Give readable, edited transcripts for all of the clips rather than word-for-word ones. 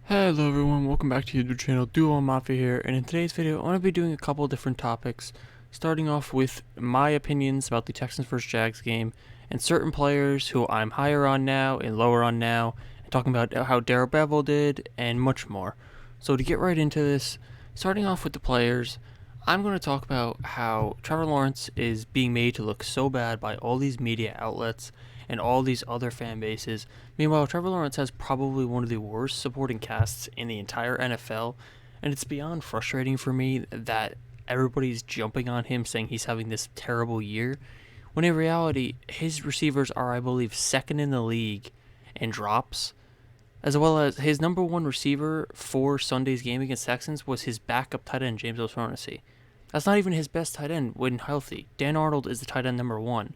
Hello everyone, welcome back to your YouTube channel, DuvalMafia here, and in today's video I want to be doing a couple of different topics, starting off with my opinions about the Texans vs Jags game, and certain players who I'm higher on now and lower on now, and talking about how Darrell Bevell did, and much more. So to get right into this, starting off with the players, I'm going to talk about how Trevor Lawrence is being made to look so bad by all these media outlets and all these other fan bases. Meanwhile, Trevor Lawrence has probably one of the worst supporting casts in the entire NFL, and it's beyond frustrating for me that everybody's jumping on him saying he's having this terrible year, when in reality, his receivers are, I believe, second in the league in drops, as well as his number one receiver for Sunday's game against Texans was his backup tight end, James O'Shaughnessy. That's not even his best tight end when healthy. Dan Arnold is the tight end number one.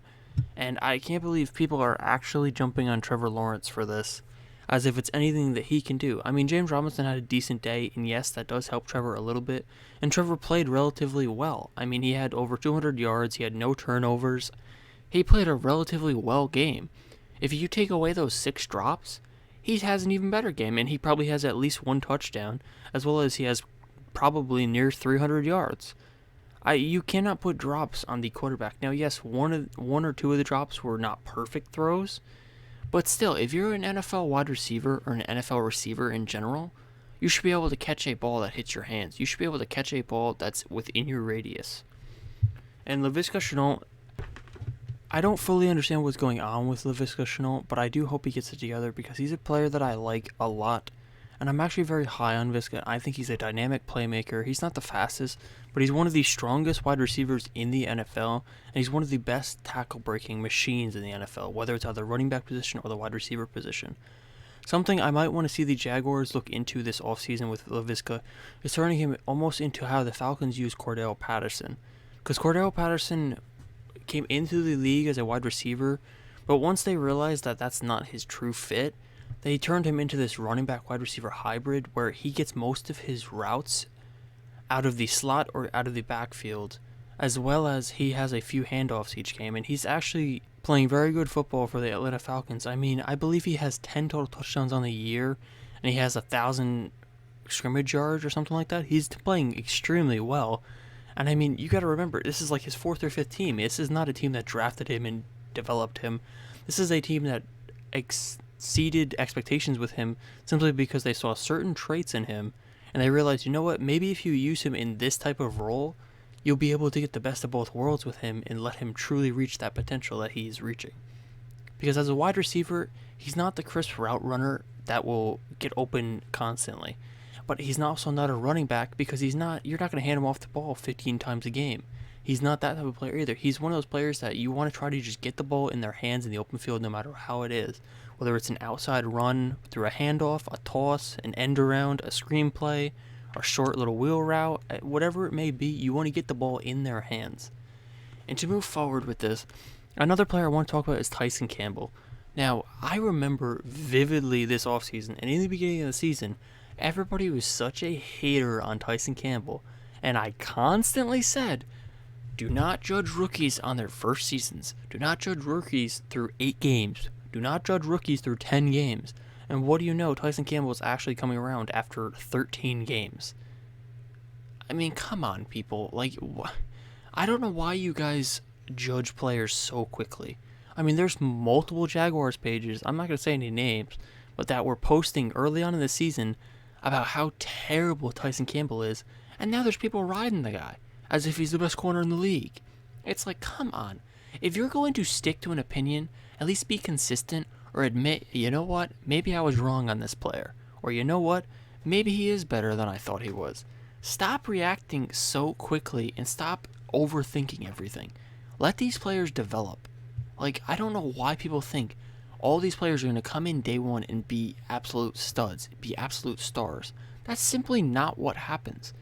And I can't believe people are actually jumping on Trevor Lawrence for this, as if it's anything that he can do. I mean, James Robinson had a decent day, and yes, that does help Trevor a little bit. And Trevor played relatively well. I mean, he had over 200 yards, he had no turnovers. He played a relatively well game. If you take away those 6 drops, he has an even better game, and he probably has at least 1 touchdown, as well as he has probably near 300 yards. You cannot put drops on the quarterback. Now, yes, one or two of the drops were not perfect throws, but still, if you're an NFL wide receiver or an NFL receiver in general, you should be able to catch a ball that hits your hands. You should be able to catch a ball that's within your radius. And Laviska Shenault, I don't fully understand what's going on with Laviska Shenault, but I do hope he gets it together because he's a player that I like a lot. And I'm actually very high on Viska. I think he's a dynamic playmaker. He's not the fastest, but he's one of the strongest wide receivers in the NFL, and he's one of the best tackle-breaking machines in the NFL, whether it's at the running back position or the wide receiver position. Something I might want to see the Jaguars look into this offseason with Laviska is turning him almost into how the Falcons use Cordarrelle Patterson. Because Cordarrelle Patterson came into the league as a wide receiver, but once they realized that that's not his true fit, they turned him into this running back wide receiver hybrid where he gets most of his routes out of the slot or out of the backfield, as well as he has a few handoffs each game, and he's actually playing very good football for the Atlanta Falcons. I mean, I believe he has 10 total touchdowns on the year, and he has 1,000 scrimmage yards or something like that. He's playing extremely well, and I mean, you got to remember, this is like his 4th or 5th team. This is not a team that drafted him and developed him. This is a team that exceeded expectations with him simply because they saw certain traits in him and they realized, you know what, maybe if you use him in this type of role, you'll be able to get the best of both worlds with him and let him truly reach that potential that he's reaching. Because as a wide receiver, he's not the crisp route runner that will get open constantly, but he's also not a running back because you're not going to hand him off the ball 15 times a game. He's not that type of player either. He's one of those players that you want to try to just get the ball in their hands in the open field no matter how it is. Whether it's an outside run through a handoff, a toss, an end around, a screen play, a short little wheel route, whatever it may be, you want to get the ball in their hands. And to move forward with this, another player I want to talk about is Tyson Campbell. Now, I remember vividly this offseason, and in the beginning of the season, everybody was such a hater on Tyson Campbell, and I constantly said, do not judge rookies on their first seasons. Do not judge rookies through 8 games. Do not judge rookies through 10 games. And what do you know, Tyson Campbell is actually coming around after 13 games. I mean, come on, people. Like, I don't know why you guys judge players so quickly. I mean, there's multiple Jaguars pages, I'm not going to say any names, but that were posting early on in the season about how terrible Tyson Campbell is, and now there's people riding the guy as if he's the best corner in the league. It's like, come on. If you're going to stick to an opinion, at least be consistent or admit, you know what, maybe I was wrong on this player. Or you know what, maybe he is better than I thought he was. Stop reacting so quickly and stop overthinking everything. Let these players develop. Like, I don't know why people think all these players are going to come in day one and be absolute studs, be absolute stars. That's simply not what happens.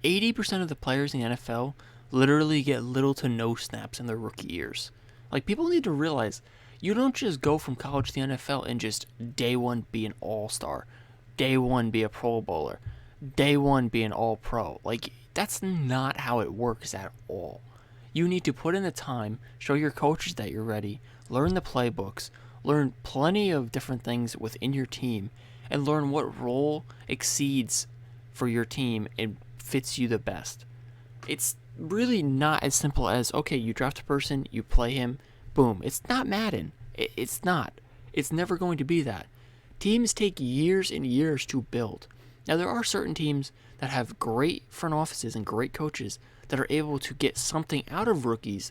80% of the players in the NFL literally get little to no snaps in their rookie years. Like, people need to realize, you don't just go from college to the NFL and just day one be an all-star, day one be a Pro Bowler, day one be an all-pro. Like, that's not how it works at all. You need to put in the time, show your coaches that you're ready, learn the playbooks, learn plenty of different things within your team, and learn what role exceeds for your team and fits you the best. It's really not as simple as, okay, you draft a person, you play him, boom. It's not Madden. It's not. It's never going to be that. Teams take years and years to build. Now, there are certain teams that have great front offices and great coaches that are able to get something out of rookies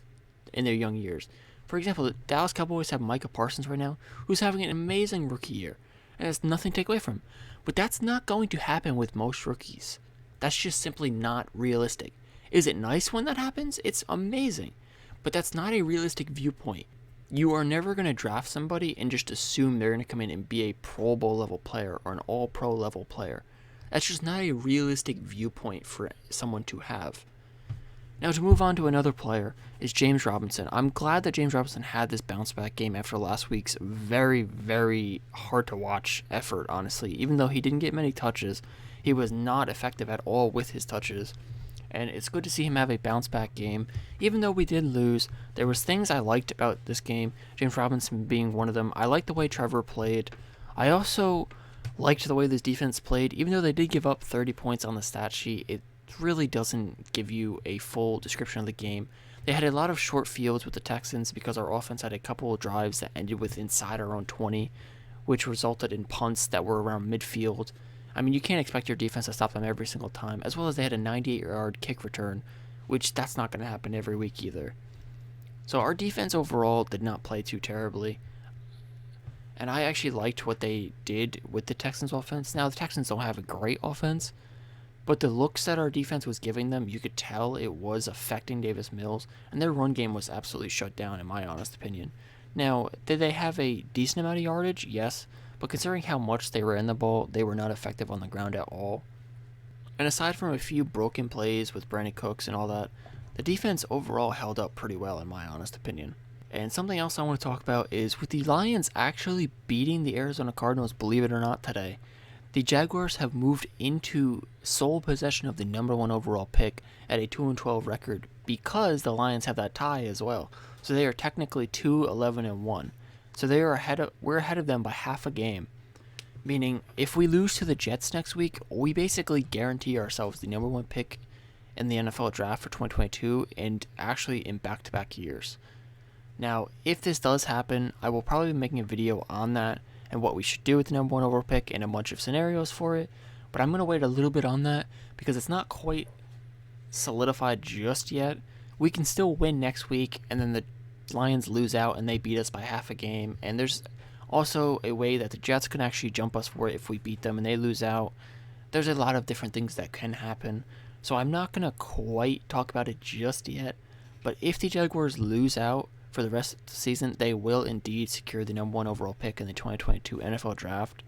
in their young years. For example, the Dallas Cowboys have Micah Parsons right now, who's having an amazing rookie year, and there's nothing to take away from him. But that's not going to happen with most rookies. That's just simply not realistic. Is it nice when that happens? It's amazing. But that's not a realistic viewpoint. You are never going to draft somebody and just assume they're going to come in and be a Pro Bowl level player or an All-Pro level player. That's just not a realistic viewpoint for someone to have. Now, to move on to another player is James Robinson. I'm glad that James Robinson had this bounce-back game after last week's very, very hard-to-watch effort, honestly. Even though he didn't get many touches, he was not effective at all with his touches. And it's good to see him have a bounce-back game. Even though we did lose, there was things I liked about this game, James Robinson being one of them. I liked the way Trevor played. I also liked the way this defense played. Even though they did give up 30 points on the stat sheet, it really doesn't give you a full description of the game. They had a lot of short fields with the Texans because our offense had a couple of drives that ended with inside our own 20, which resulted in punts that were around midfield. I mean, you can't expect your defense to stop them every single time, as well as they had a 98-yard kick return, which that's not going to happen every week either. So our defense overall did not play too terribly, and I actually liked what they did with the Texans offense. Now, the Texans don't have a great offense, but the looks that our defense was giving them, you could tell it was affecting Davis Mills, and their run game was absolutely shut down, in my honest opinion. Now, did they have a decent amount of yardage? Yes, but considering how much they ran the ball, they were not effective on the ground at all. And aside from a few broken plays with Brandon Cooks and all that, the defense overall held up pretty well, in my honest opinion. And something else I want to talk about is with the Lions actually beating the Arizona Cardinals, believe it or not, today, the Jaguars have moved into sole possession of the number 1 overall pick at a 2-12 record because the Lions have that tie as well. So they are technically 2-11-1. So we're ahead of them by half a game. Meaning, if we lose to the Jets next week, we basically guarantee ourselves the number 1 pick in the NFL draft for 2022 and actually in back-to-back years. Now, if this does happen, I will probably be making a video on that and what we should do with the number 1 overall pick and a bunch of scenarios for it. But I'm going to wait a little bit on that because it's not quite solidified just yet. We can still win next week, and then the Lions lose out and they beat us by half a game. And there's also a way that the Jets can actually jump us for it if we beat them and they lose out. There's a lot of different things that can happen. So I'm not going to quite talk about it just yet. But if the Jaguars lose out for the rest of the season, they will indeed secure the number 1 overall pick in the 2022 NFL Draft.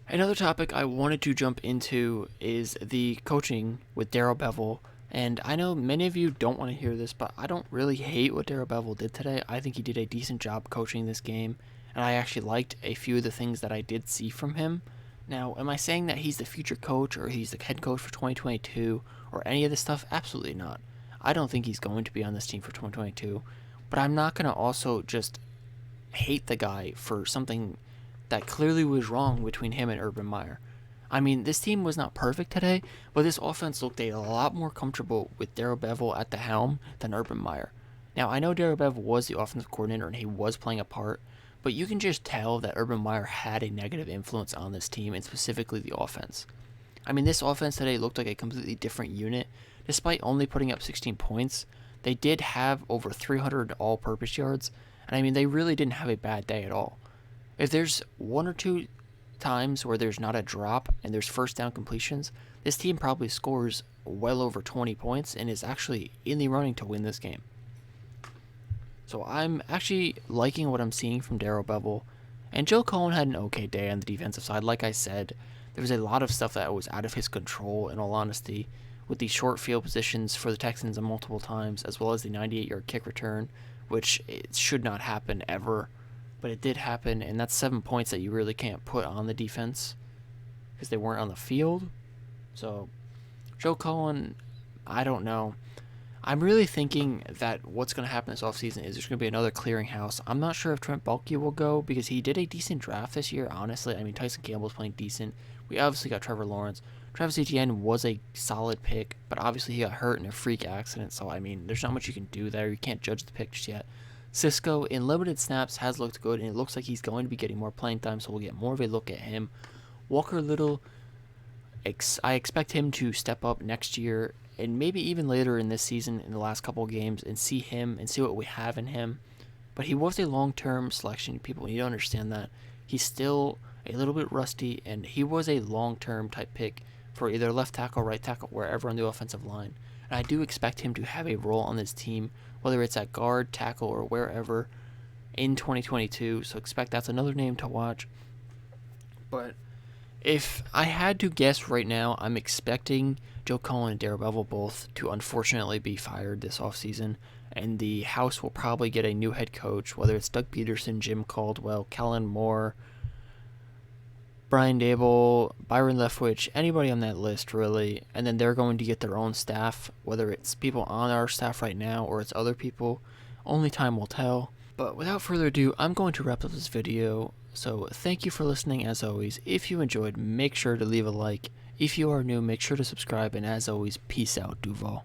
Another topic I wanted to jump into is the coaching with Darrell Bevell. And I know many of you don't want to hear this, but I don't really hate what Darrell Bevell did today. I think he did a decent job coaching this game, and I actually liked a few of the things that I did see from him. Now, am I saying that he's the future coach or he's the head coach for 2022 or any of this stuff? Absolutely not. I don't think he's going to be on this team for 2022. But I'm not going to also just hate the guy for something that clearly was wrong between him and Urban Meyer. I mean, this team was not perfect today, but this offense looked a lot more comfortable with Darrell Bevell at the helm than Urban Meyer. Now, I know Darrell Bevell was the offensive coordinator and he was playing a part, but you can just tell that Urban Meyer had a negative influence on this team and specifically the offense. I mean, this offense today looked like a completely different unit. Despite only putting up 16 points, they did have over 300 all-purpose yards, and I mean, they really didn't have a bad day at all. If there's 1 or 2 times where there's not a drop and there's first down completions, this team probably scores well over 20 points and is actually in the running to win this game. So I'm actually liking what I'm seeing from Darrell Bevell, and Joe Cohen had an okay day on the defensive side. Like I said, there was a lot of stuff that was out of his control, in all honesty, with the short field positions for the Texans multiple times, as well as the 98-yard kick return, which it should not happen ever, but it did happen, and that's 7 points that you really can't put on the defense because they weren't on the field. So, Joe Cohen, I don't know. I'm really thinking that what's going to happen this offseason is there's going to be another clearinghouse. I'm not sure if Trent Baalke will go because he did a decent draft this year, honestly. I mean, Tyson Campbell's playing decent. We obviously got Trevor Lawrence. Travis Etienne was a solid pick, but obviously he got hurt in a freak accident, so I mean, there's not much you can do there. You can't judge the pick just yet. Cisco, in limited snaps, has looked good, and it looks like he's going to be getting more playing time, so we'll get more of a look at him. Walker Little, I expect him to step up next year and maybe even later in this season in the last couple of games and see him and see what we have in him. But he was a long-term selection. People need to understand that. He's still a little bit rusty, and he was a long-term type pick for either left tackle, right tackle, wherever on the offensive line. And I do expect him to have a role on this team, whether it's at guard, tackle, or wherever in 2022. So expect that's another name to watch. But if I had to guess right now, I'm expecting Joe Cohen and Darrell Bevell both to unfortunately be fired this offseason, and the house will probably get a new head coach, whether it's Doug Peterson, Jim Caldwell, Kellen Moore, Brian Dable, Byron Leftwich, anybody on that list really, and then they're going to get their own staff, whether it's people on our staff right now or it's other people. Only time will tell. But without further ado, I'm going to wrap up this video. So thank you for listening as always. If you enjoyed, make sure to leave a like. If you are new, make sure to subscribe, and as always, peace out, Duval.